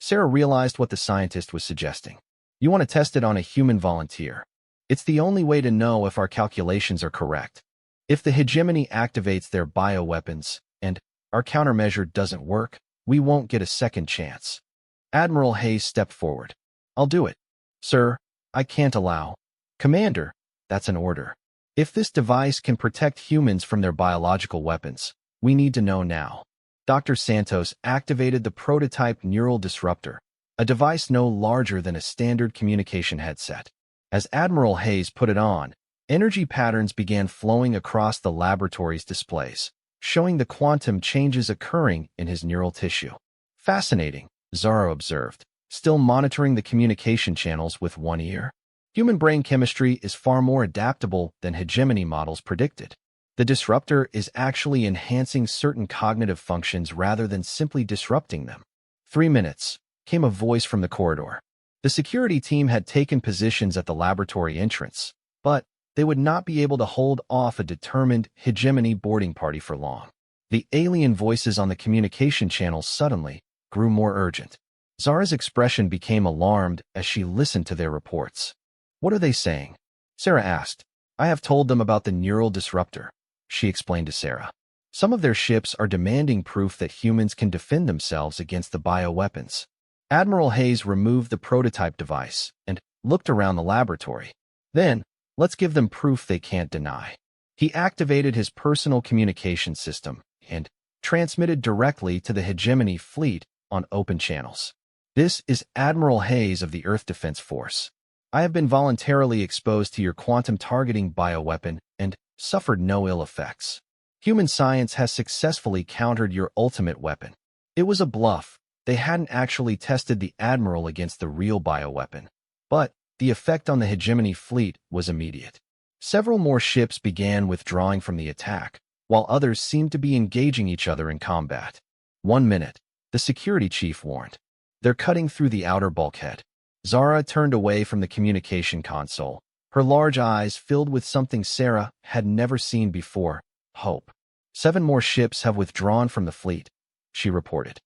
Sarah realized what the scientist was suggesting. You want to test it on a human volunteer. It's the only way to know if our calculations are correct. If the hegemony activates their bioweapons and our countermeasure doesn't work, we won't get a second chance. Admiral Hayes stepped forward. I'll do it. Sir, I can't allow. Commander, that's an order. If this device can protect humans from their biological weapons, we need to know now. Dr. Santos activated the prototype neural disruptor, a device no larger than a standard communication headset. As Admiral Hayes put it on, energy patterns began flowing across the laboratory's displays, showing the quantum changes occurring in his neural tissue. Fascinating, Zara observed, still monitoring the communication channels with one ear. Human brain chemistry is far more adaptable than hegemony models predicted. The disruptor is actually enhancing certain cognitive functions rather than simply disrupting them. 3 minutes, came a voice from the corridor. The security team had taken positions at the laboratory entrance, but they would not be able to hold off a determined hegemony boarding party for long. The alien voices on the communication channels suddenly grew more urgent. Zara's expression became alarmed as she listened to their reports. What are they saying? Sarah asked. I have told them about the neural disruptor, she explained to Sarah. Some of their ships are demanding proof that humans can defend themselves against the bioweapons. Admiral Hayes removed the prototype device and looked around the laboratory. Then, let's give them proof they can't deny. He activated his personal communication system and transmitted directly to the hegemony fleet on open channels. This is Admiral Hayes of the Earth Defense Force. I have been voluntarily exposed to your quantum targeting bioweapon and suffered no ill effects. Human science has successfully countered your ultimate weapon. It was a bluff. They hadn't actually tested the Admiral against the real bioweapon. But the effect on the hegemony fleet was immediate. Several more ships began withdrawing from the attack, while others seemed to be engaging each other in combat. 1 minute, the security chief warned. They're cutting through the outer bulkhead. Zara turned away from the communication console, her large eyes filled with something Sarah had never seen before, hope. 7 more ships have withdrawn from the fleet, she reported.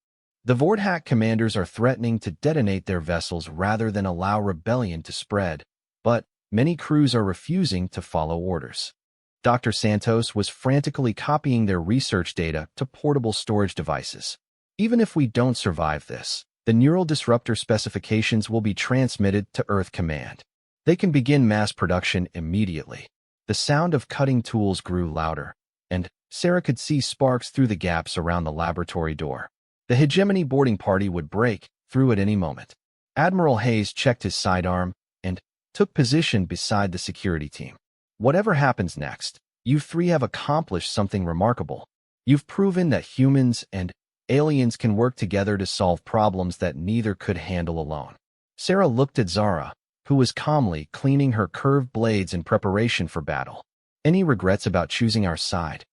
The Vordak commanders are threatening to detonate their vessels rather than allow rebellion to spread, but many crews are refusing to follow orders. Dr. Santos was frantically copying their research data to portable storage devices. Even if we don't survive this, the neural disruptor specifications will be transmitted to Earth Command. They can begin mass production immediately. The sound of cutting tools grew louder, and Sarah could see sparks through the gaps around the laboratory door. The hegemony boarding party would break through at any moment. Admiral Hayes checked his sidearm and took position beside the security team. Whatever happens next, you 3 have accomplished something remarkable. You've proven that humans and aliens can work together to solve problems that neither could handle alone. Sarah looked at Zara, who was calmly cleaning her curved blades in preparation for battle. Any regrets about choosing our side?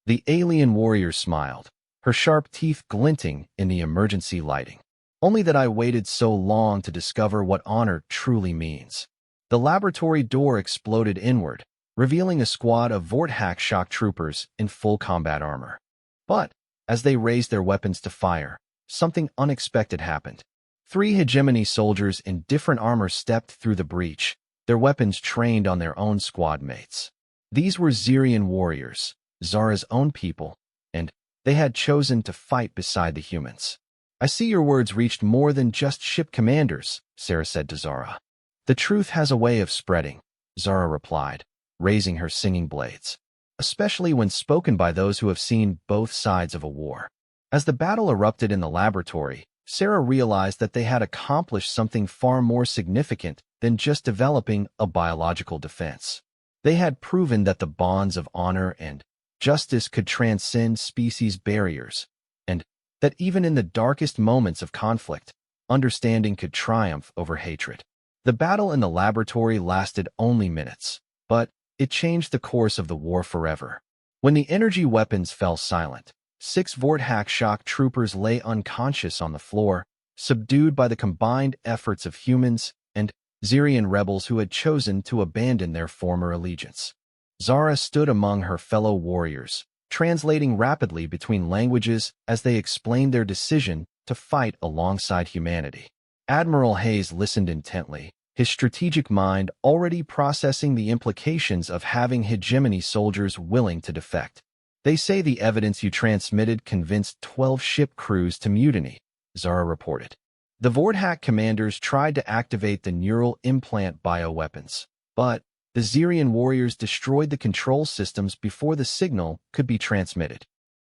The alien warrior smiled, her sharp teeth glinting in the emergency lighting. Only that I waited so long to discover what honor truly means. The laboratory door exploded inward, revealing a squad of Vordak shock troopers in full combat armor. But as they raised their weapons to fire, something unexpected happened. 3 hegemony soldiers in different armor stepped through the breach, their weapons trained on their own squad mates. These were Xerian warriors, Zara's own people, and they had chosen to fight beside the humans. I see your words reached more than just ship commanders, Sarah said to Zara. The truth has a way of spreading, Zara replied, raising her singing blades. Especially when spoken by those who have seen both sides of a war. As the battle erupted in the laboratory, Sarah realized that they had accomplished something far more significant than just developing a biological defense. They had proven that the bonds of honor and justice could transcend species barriers, and that even in the darkest moments of conflict, understanding could triumph over hatred. The battle in the laboratory lasted only minutes, but it changed the course of the war forever. When the energy weapons fell silent, 6 Vorthack shock troopers lay unconscious on the floor, subdued by the combined efforts of humans and Xerian rebels who had chosen to abandon their former allegiance. Zara stood among her fellow warriors, translating rapidly between languages as they explained their decision to fight alongside humanity. Admiral Hayes listened intently, his strategic mind already processing the implications of having hegemony soldiers willing to defect. They say the evidence you transmitted convinced 12 ship crews to mutiny, Zara reported. The Vorthack commanders tried to activate the neural implant bioweapons, but the Xerian warriors destroyed the control systems before the signal could be transmitted.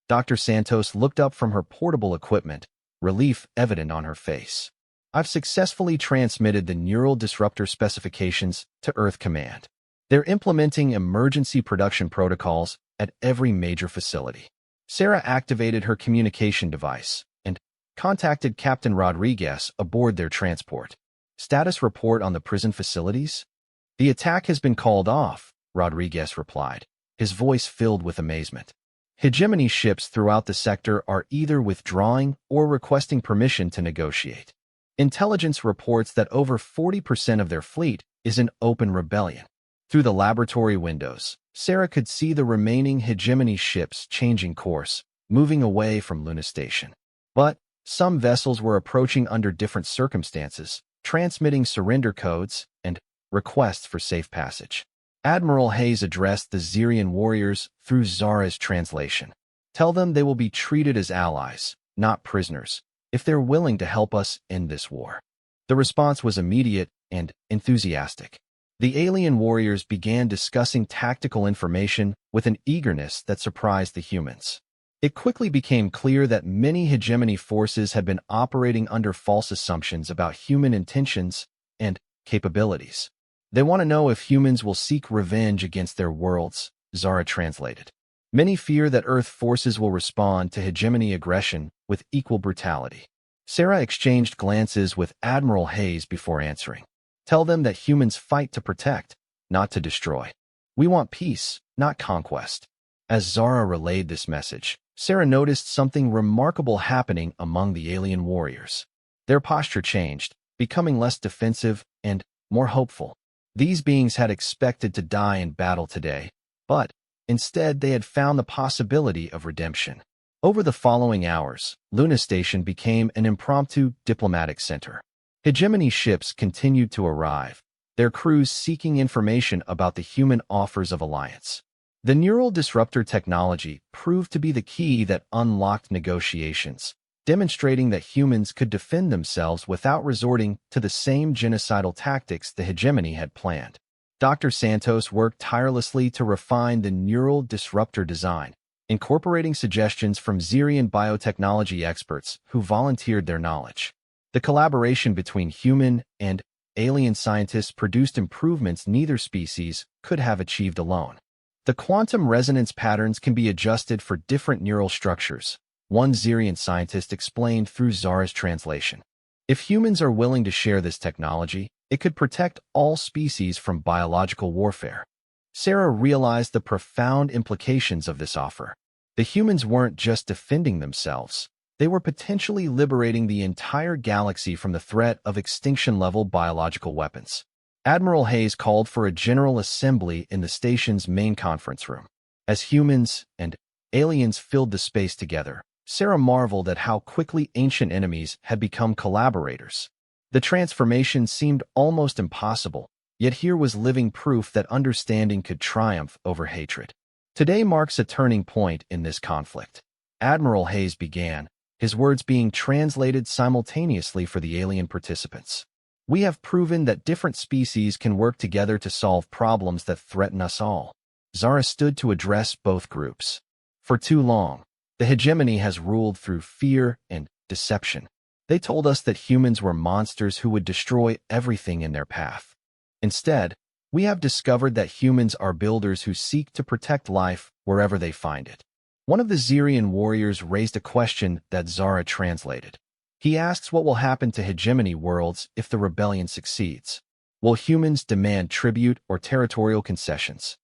Dr. Santos looked up from her portable equipment, relief evident on her face. I've successfully transmitted the neural disruptor specifications to Earth Command. They're implementing emergency production protocols at every major facility. Sarah activated her communication device and contacted Captain Rodriguez aboard their transport. Status report on the prison facilities? The attack has been called off, Rodriguez replied, his voice filled with amazement. Hegemony ships throughout the sector are either withdrawing or requesting permission to negotiate. Intelligence reports that over 40% of their fleet is in open rebellion. Through the laboratory windows, Sarah could see the remaining hegemony ships changing course, moving away from Luna Station. But some vessels were approaching under different circumstances, transmitting surrender codes and requests for safe passage. Admiral Hayes addressed the Xerian warriors through Zara's translation. Tell them they will be treated as allies, not prisoners, if they're willing to help us end this war. The response was immediate and enthusiastic. The alien warriors began discussing tactical information with an eagerness that surprised the humans. It quickly became clear that many hegemony forces had been operating under false assumptions about human intentions and capabilities. They want to know if humans will seek revenge against their worlds, Zara translated. Many fear that Earth forces will respond to hegemony aggression with equal brutality. Sarah exchanged glances with Admiral Hayes before answering. Tell them that humans fight to protect, not to destroy. We want peace, not conquest. As Zara relayed this message, Sarah noticed something remarkable happening among the alien warriors. Their posture changed, becoming less defensive and more hopeful. These beings had expected to die in battle today, but instead they had found the possibility of redemption. Over the following hours, Luna Station became an impromptu diplomatic center. Hegemony ships continued to arrive, their crews seeking information about the human offers of alliance. The neural disruptor technology proved to be the key that unlocked negotiations, demonstrating that humans could defend themselves without resorting to the same genocidal tactics the hegemony had planned. Dr. Santos worked tirelessly to refine the neural disruptor design, incorporating suggestions from Xerian biotechnology experts who volunteered their knowledge. The collaboration between human and alien scientists produced improvements neither species could have achieved alone. The quantum resonance patterns can be adjusted for different neural structures, one Xerian scientist explained through Zara's translation. If humans are willing to share this technology, it could protect all species from biological warfare. Sarah realized the profound implications of this offer. The humans weren't just defending themselves. They were potentially liberating the entire galaxy from the threat of extinction-level biological weapons. Admiral Hayes called for a general assembly in the station's main conference room. As humans and aliens filled the space together, Sarah marveled at how quickly ancient enemies had become collaborators. The transformation seemed almost impossible, yet here was living proof that understanding could triumph over hatred. Today marks a turning point in this conflict. Admiral Hayes began, his words being translated simultaneously for the alien participants. We have proven that different species can work together to solve problems that threaten us all. Zara stood to address both groups. For too long, the hegemony has ruled through fear and deception. They told us that humans were monsters who would destroy everything in their path. Instead, we have discovered that humans are builders who seek to protect life wherever they find it. One of the Xerian warriors raised a question that Zara translated. He asks what will happen to hegemony worlds if the rebellion succeeds. Will humans demand tribute or territorial concessions?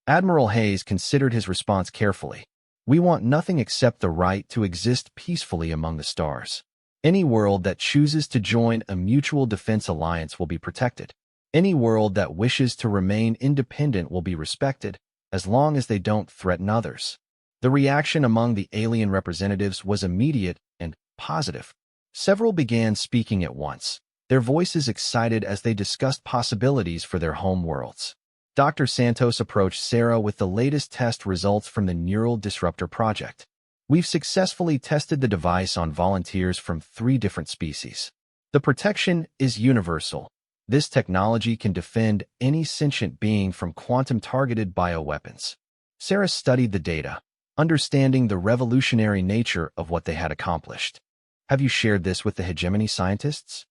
Admiral Hayes considered his response carefully. We want nothing except the right to exist peacefully among the stars. Any world that chooses to join a mutual defense alliance will be protected. Any world that wishes to remain independent will be respected, as long as they don't threaten others. The reaction among the alien representatives was immediate and positive. Several began speaking at once, their voices excited as they discussed possibilities for their home worlds. Dr. Santos approached Sarah with the latest test results from the Neural Disruptor project. We've successfully tested the device on volunteers from 3 different species. The protection is universal. This technology can defend any sentient being from quantum-targeted bioweapons. Sarah studied the data, understanding the revolutionary nature of what they had accomplished. Have you shared this with the hegemony scientists?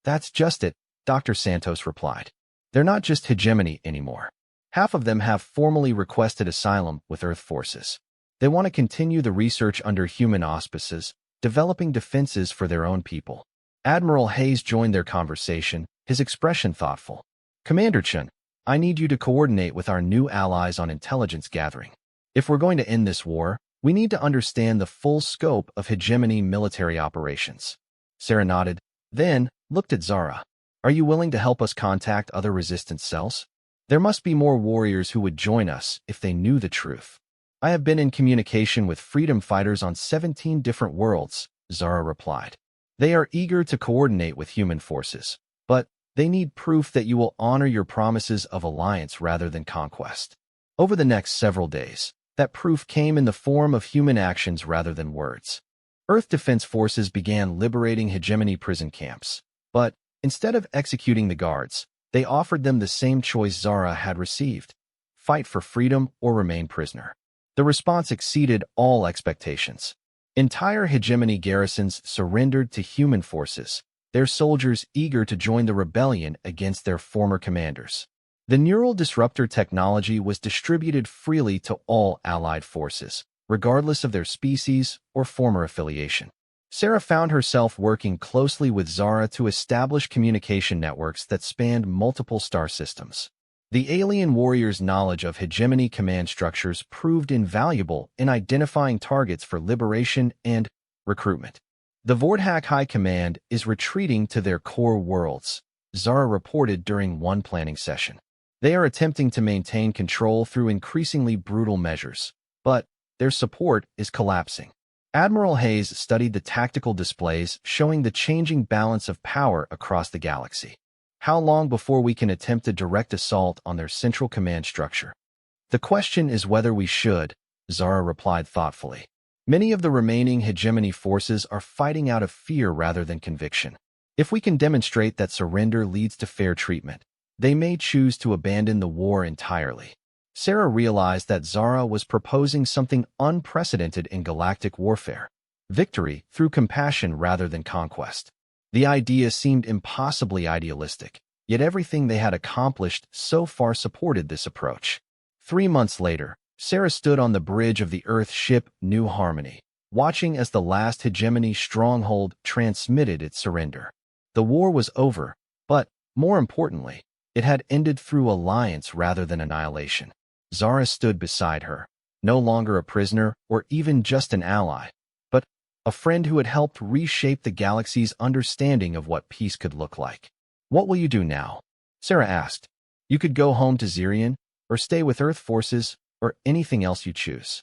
That's just it, Dr. Santos replied. They're not just hegemony anymore. Half of them have formally requested asylum with Earth forces. They want to continue the research under human auspices, developing defenses for their own people. Admiral Hayes joined their conversation, his expression thoughtful. Commander Chen, I need you to coordinate with our new allies on intelligence gathering. If we're going to end this war, we need to understand the full scope of hegemony military operations. Sarah nodded, then looked at Zara. Are you willing to help us contact other resistance cells? There must be more warriors who would join us if they knew the truth. I have been in communication with freedom fighters on 17 different worlds, Zara replied. They are eager to coordinate with human forces, but they need proof that you will honor your promises of alliance rather than conquest. Over the next several days, that proof came in the form of human actions rather than words. Earth Defense Forces began liberating hegemony prison camps, but instead of executing the guards, they offered them the same choice Zara had received: fight for freedom or remain prisoner. The response exceeded all expectations. Entire hegemony garrisons surrendered to human forces, their soldiers eager to join the rebellion against their former commanders. The neural disruptor technology was distributed freely to all allied forces, regardless of their species or former affiliation. Sarah found herself working closely with Zara to establish communication networks that spanned multiple star systems. The alien warriors' knowledge of hegemony command structures proved invaluable in identifying targets for liberation and recruitment. The Vorthak High Command is retreating to their core worlds, Zara reported during one planning session. They are attempting to maintain control through increasingly brutal measures, but their support is collapsing. Admiral Hayes studied the tactical displays showing the changing balance of power across the galaxy. How long before we can attempt a direct assault on their central command structure? The question is whether we should, Zara replied thoughtfully. Many of the remaining hegemony forces are fighting out of fear rather than conviction. If we can demonstrate that surrender leads to fair treatment, they may choose to abandon the war entirely. Sarah realized that Zara was proposing something unprecedented in galactic warfare: victory through compassion rather than conquest. The idea seemed impossibly idealistic, yet everything they had accomplished so far supported this approach. 3 months later, Sarah stood on the bridge of the Earth ship New Harmony, watching as the last hegemony stronghold transmitted its surrender. The war was over, but, more importantly, it had ended through alliance rather than annihilation. Zara stood beside her, no longer a prisoner or even just an ally, but a friend who had helped reshape the galaxy's understanding of what peace could look like. What will you do now? Sarah asked. You could go home to Xerion, or stay with Earth forces, or anything else you choose.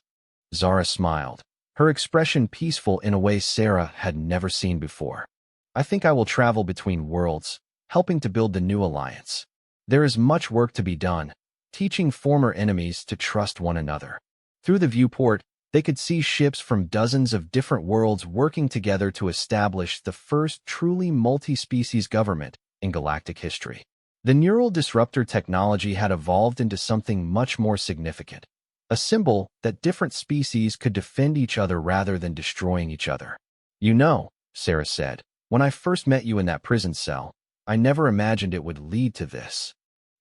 Zara smiled, her expression peaceful in a way Sarah had never seen before. I think I will travel between worlds, helping to build the new alliance. There is much work to be done, teaching former enemies to trust one another. Through the viewport, they could see ships from dozens of different worlds working together to establish the first truly multi-species government in galactic history. The neural disruptor technology had evolved into something much more significant, a symbol that different species could defend each other rather than destroying each other. You know, Sarah said, When I first met you in that prison cell, I never imagined it would lead to this.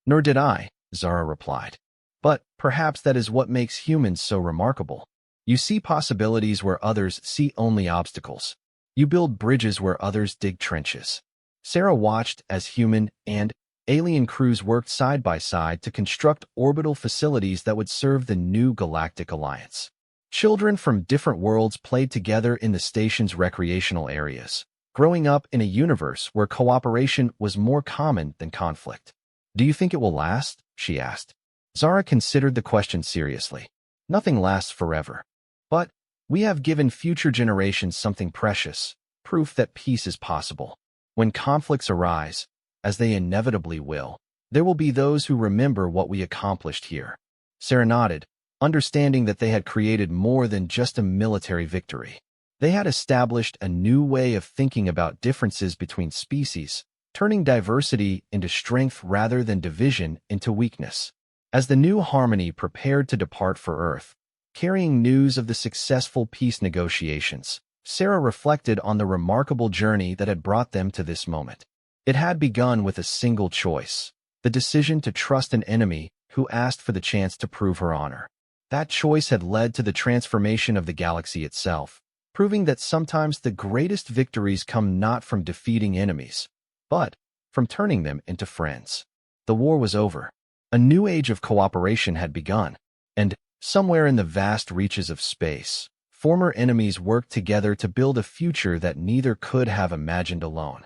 Nor did I, Zara replied. But perhaps that is what makes humans so remarkable. You see possibilities where others see only obstacles. You build bridges where others dig trenches. Sarah watched as human and alien crews worked side by side to construct orbital facilities that would serve the new Galactic Alliance. Children from different worlds played together in the station's recreational areas, growing up in a universe where cooperation was more common than conflict. Do you think it will last? She asked. Zara considered the question seriously. Nothing lasts forever. But we have given future generations something precious, proof that peace is possible. When conflicts arise, as they inevitably will, there will be those who remember what we accomplished here. Sarah nodded, understanding that they had created more than just a military victory. They had established a new way of thinking about differences between species, turning diversity into strength rather than division into weakness. As the new Harmony prepared to depart for Earth, carrying news of the successful peace negotiations, Sarah reflected on the remarkable journey that had brought them to this moment. It had begun with a single choice, the decision to trust an enemy who asked for the chance to prove her honor. That choice had led to the transformation of the galaxy itself, proving that sometimes the greatest victories come not from defeating enemies, but from turning them into friends. The war was over. A new age of cooperation had begun, and somewhere in the vast reaches of space, former enemies worked together to build a future that neither could have imagined alone.